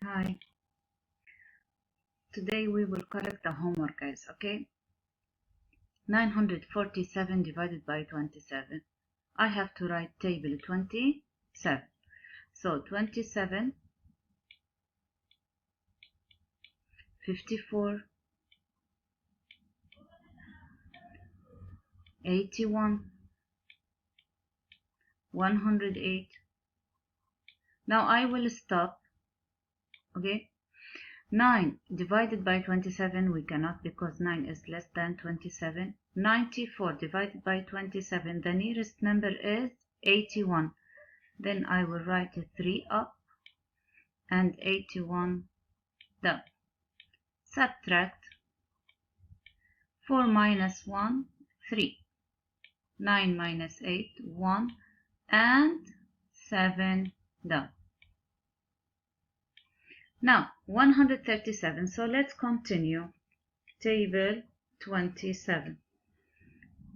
Hi, today we will collect the homework, guys, okay? 947 divided by 27. I have to write table 27. So 27, 54, 81, 108. Now I will stop, okay? 9 divided by 27, we cannot because 9 is less than 27. 94 divided by 27, the nearest number is 81. Then I will write a 3 up and 81 down. Subtract 4 minus 1, 3. 9 minus 8, 1. And 7 down. Now 137. So let's continue. Table 27.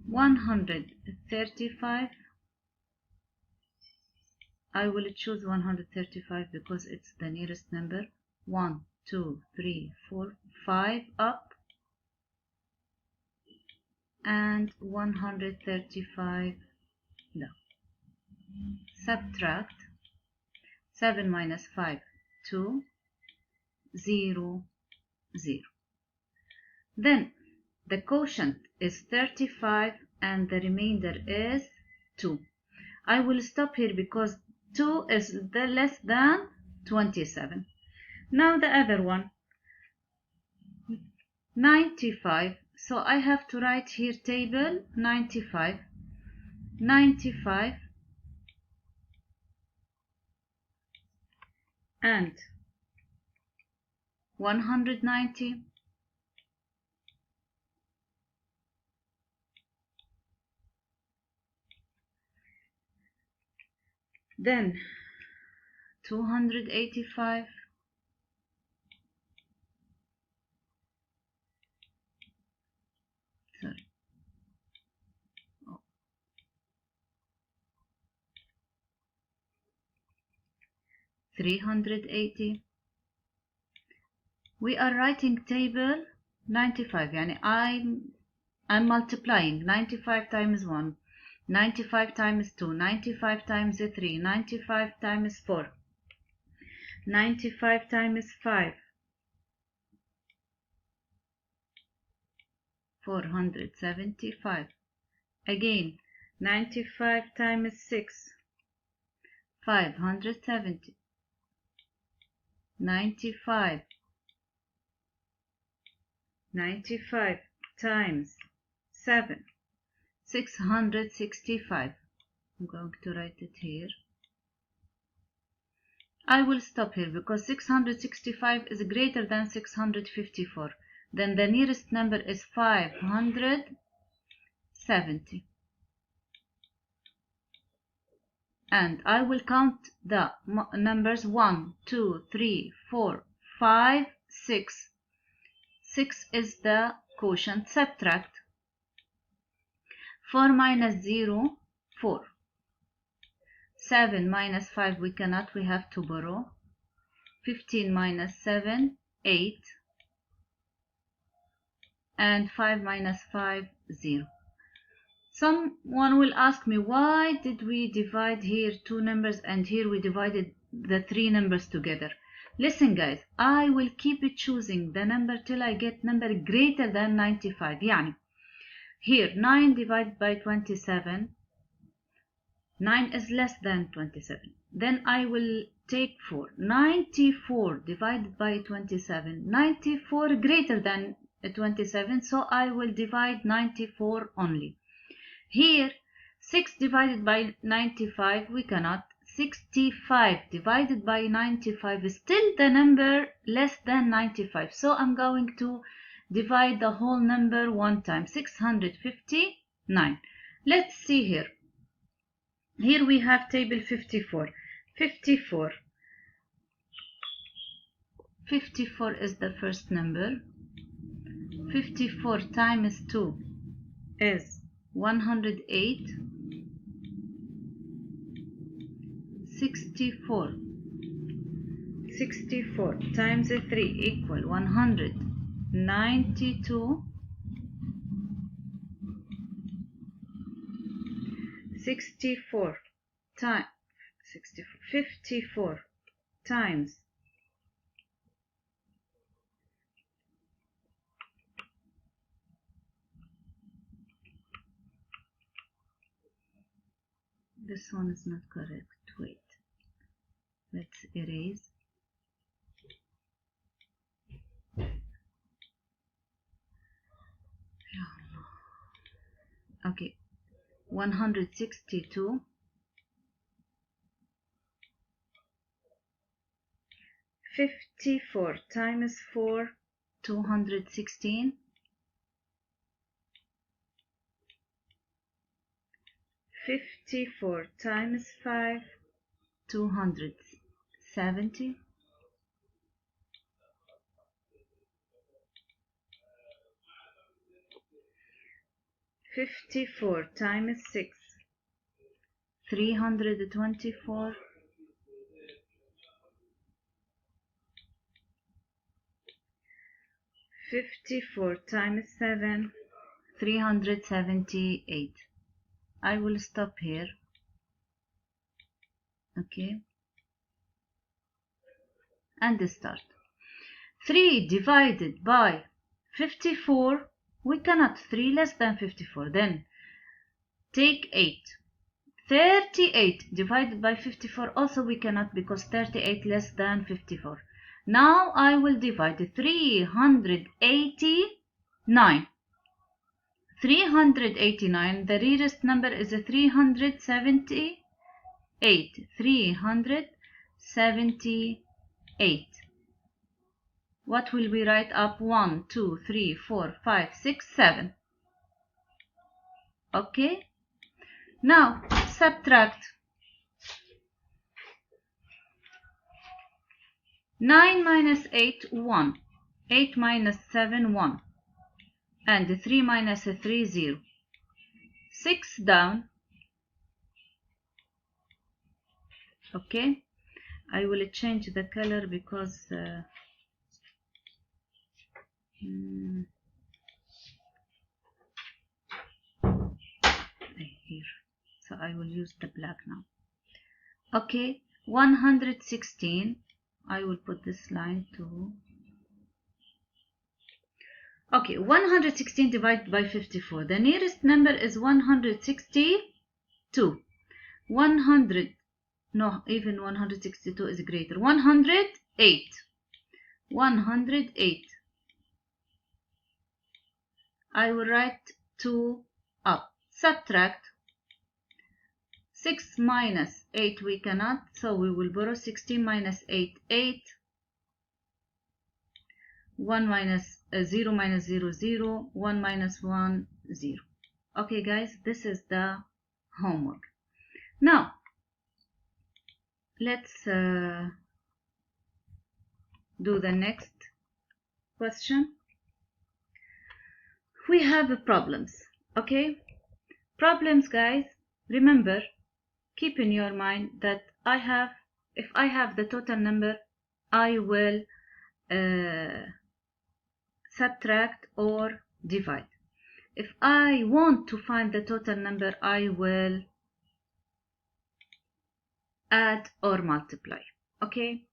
135. I will choose 135 because it's the nearest number. 1, 2, 3, 4, 5 up. And 135 down. Subtract 7 minus 5, 2, 0, 0. Then the quotient is 35 and the remainder is 2. I will stop here because 2 is the less than 27. Now the other one, 95. So I have to write here table 95. 95 and 190. Then 285. Sorry. 380. We are writing table 95. يعني I'm multiplying 95 times 1, 95 times 2, 95 times 3, 95 times 4, 95 times 5, 475. Again 95 times 6, 570. 95 times 7, 665. I'm going to write it here. I will stop here because 665 is greater than 654. Then the nearest number is 570. And I will count the numbers 1, 2, 3, 4, 5, 6. 6 is the quotient. Subtract 4 minus 0, 4. 7 minus 5, we cannot, we have to borrow. 15 minus 7, 8. And 5 minus 5, 0. Someone will ask me, why did we divide here two numbers and here we divided the three numbers together? Listen guys, I will keep choosing the number till I get number greater than 95. يعني here 9 divided by 27, 9 is less than 27. Then I will take 4. 94 divided by 27, 94 greater than 27, so I will divide 94 only. Here 6 divided by 95, we cannot. 65 divided by 95 is still the number less than 95, so I'm going to divide the whole number one time. 659. Let's see here. Here we have table 54. 54 is the first number. 54 times 2 is 108. 64. 64 times 3 equal 192. 54 times 54 times 'This one is not correct. Wait. Let's erase. Okay. 162 54 times 4 216 54 times 5 270 54 times 6 324 54 times 7 378. I will stop here. Okay, and start. 3 divided by 54, we cannot. 3 less than 54, then take 8. 38 divided by 54, also we cannot, because 38 less than 54. Now I will divide 389. 389, the nearest number is 378. 378. What will we write up? 1, 2, 3, 4, 5, 6, 7. Okay? Now, subtract. 9 minus 8, 1. 8 minus 7, 1. And 3 minus 3, 0. 6 down. Okay? I will change the color because here. So I will use the black now. Okay, 116. I will put this line too. Okay, 116 divided by 54. The nearest number is 162. 100. No, even 162 is greater. 108. 108. I will write 2 up. Subtract. 6 minus 8 we cannot, so we will borrow 16 minus 8, 8. 1 minus 0 minus 0, 0. 1 minus 1, 0. Okay guys, this is the homework. Now, let's do the next question. We have problems, okay? Problems, guys, remember, keep in your mind that if I have the total number, I will subtract or divide. If I want to find the total number, I will add or multiply. Okay?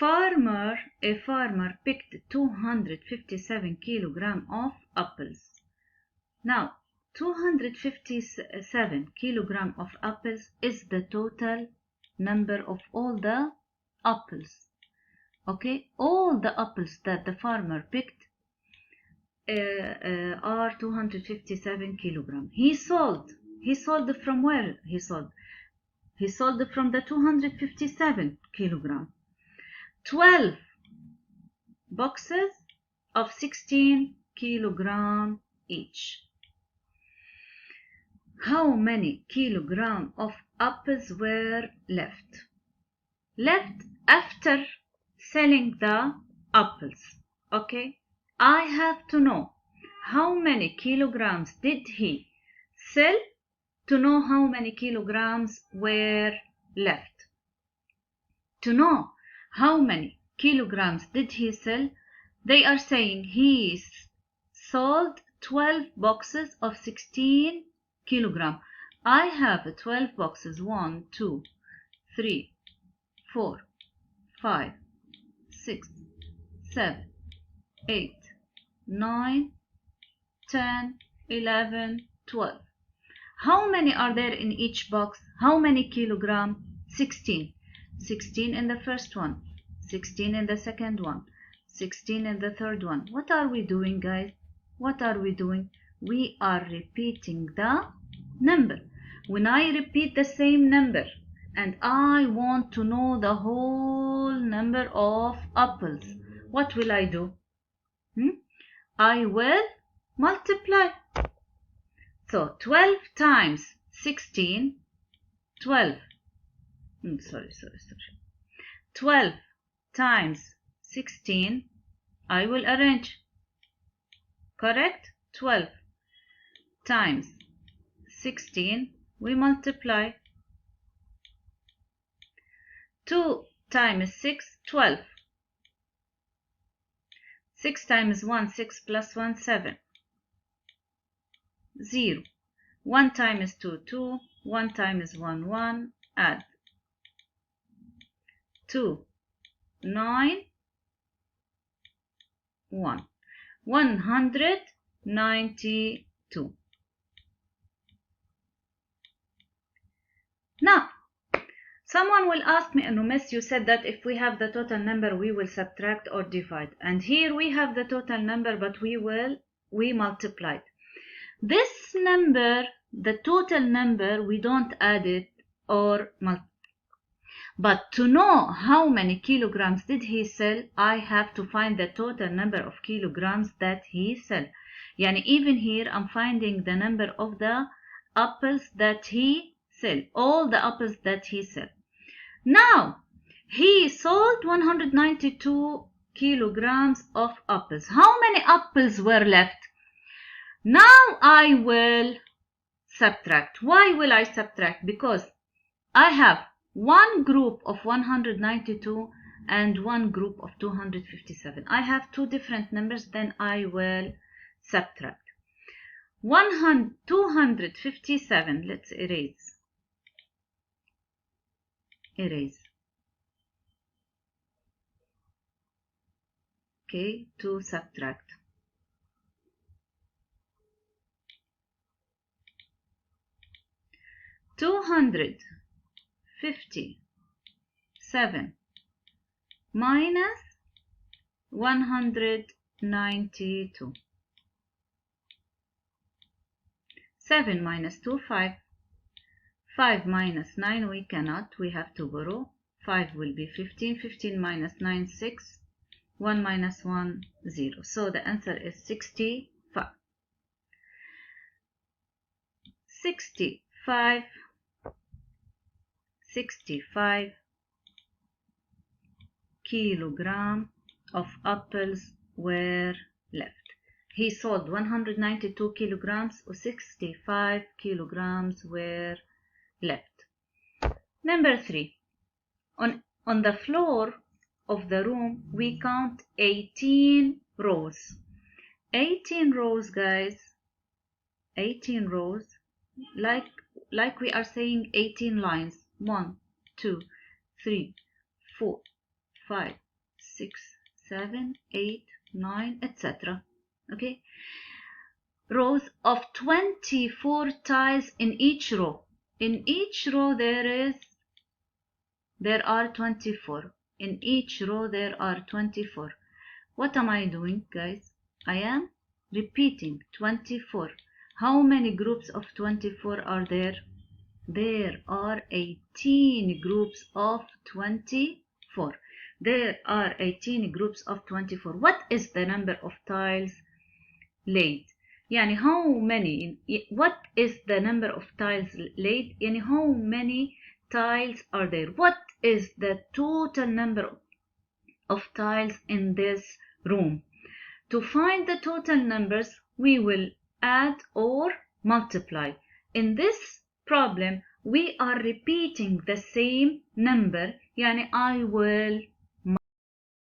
A farmer picked 257 kilograms of apples. Now, 257 kilograms of apples is the total number of all the apples. Okay, all the apples that the farmer picked are 257 kilograms. He sold from where he sold? He sold from the 257 kilograms. 12 boxes of 16 kilograms each. How many kilograms of apples were left? Left after selling the apples. Okay, I have to know how many kilograms did he sell to know how many kilograms were left. To know How many kilograms did he sell? They are saying he sold 12 boxes of 16 kilogram. I have 12 boxes. 1, 2, 3, 4, 5, 6, 7, 8, 9, 10, 11, 12. How many are there in each box? How many kilogram? 16. 16 in the first one, 16 in the second one, 16 in the third one. What are we doing, guys? What are we doing? We are repeating the number. When I repeat the same number and I want to know the whole number of apples, what will I do? I will multiply. So 12 times 16, 12. 12 times 16, I will arrange. Correct? 12 times 16, we multiply. 2 times 6, 12. 6 times 1, 6 plus 1, 7. 0. 1 times 2, 2. 1 times 1, 1. Add. 2, 9, 1. 192. Now, someone will ask me, Miss, you said that if we have the total number, we will subtract or divide. And here we have the total number, but we multiplied. This number, the total number, we don't add it or multiply. But to know how many kilograms did he sell, I have to find the total number of kilograms that he sell. Yani even here, I'm finding the number of the apples that he sell. All the apples that he sell. Now, he sold 192 kilograms of apples. How many apples were left? Now I will subtract. Why will I subtract? Because I have one group of 192 and one group of 257. I have two different numbers, then I will subtract. 257, let's erase. Okay, to subtract. 257 minus 192. 7 minus 2, 5. 5 minus 9, we cannot, we have to borrow. 5 will be 15. 15 minus 9, 6. 1 minus 1, 0. So the answer is 65. 65 kilogram of apples were left. He sold 192 kilograms, or 65 kilograms were left. Number 3. On the floor of the room, we count 18 rows. 18 rows, guys. 18 rows. Like we are saying 18 lines. 1, 2, 3, 4, 5, 6, 7, 8, 9, etc. Okay. Rows of 24 tiles in each row. In each row there are 24. In each row there are 24. What am I doing, guys? I am repeating 24. How many groups of 24 are there? There are 18 groups of 24. There are 18 groups of 24. What is the number of tiles laid? Yani how many? What is the number of tiles laid? Yani how many tiles are there? What is the total number of tiles in this room? To find the total numbers, we will add or multiply. In this problem, we are repeating the same number. Yani I will